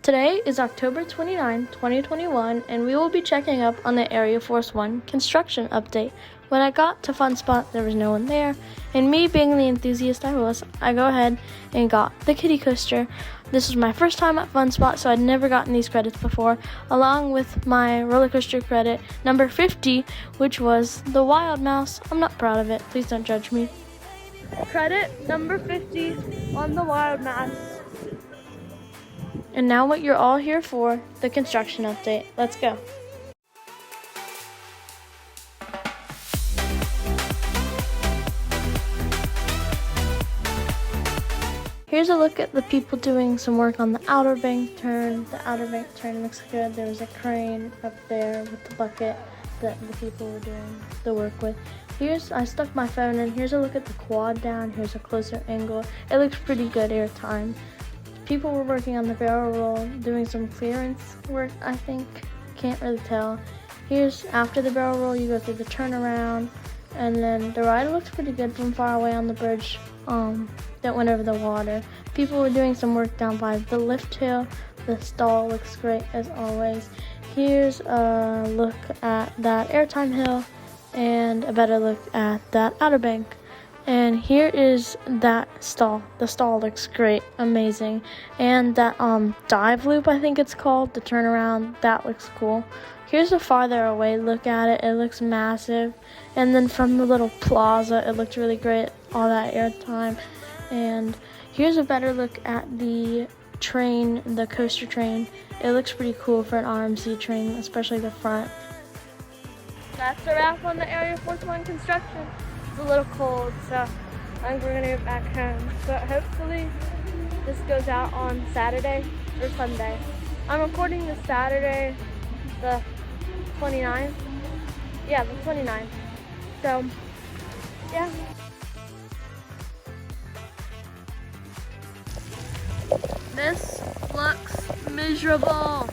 Today is October 29, 2021, and we will be checking up on the ArieForce One construction update. When I got to Fun Spot, there was no one there, and me being the enthusiast I was, I go ahead and got the kiddie coaster. This was my first time at Fun Spot, so I'd never gotten these credits before, along with my roller coaster credit number 50, which was the Wild Mouse. I'm not proud of it, please don't judge me. Credit number 50 on the Wild Mouse. And now what you're all here for, the construction update. Let's go. Here's a look at the people doing some work on the Outer Bank turn. The Outer Bank turn looks good. There was a crane up there with the bucket that the people were doing the work with. I stuck my phone in. Here's a look at the quad down. Here's a closer angle. It looks pretty good airtime. People were working on the barrel roll, doing some clearance work, I think. Can't really tell. Here's after the barrel roll, you go through the turnaround, and then the ride looks pretty good from far away on the bridge that went over the water. People were doing some work down by the lift hill. The stall looks great as always. Here's a look at that airtime hill and a better look at that Outer Bank. And here is that stall. The stall looks great, amazing. And that dive loop, I think it's called, the turnaround, that looks cool. Here's a farther away look at it. It looks massive. And then from the little plaza, it looked really great, all that airtime. And here's a better look at the train, the coaster train. It looks pretty cool for an RMC train, especially the front. That's a wrap on the ArieForce One construction. It's a little cold, so I think we're gonna get back home. But hopefully this goes out on Saturday or Sunday. I'm recording this Saturday, the 29th. Yeah, the 29th. So, yeah. This looks miserable.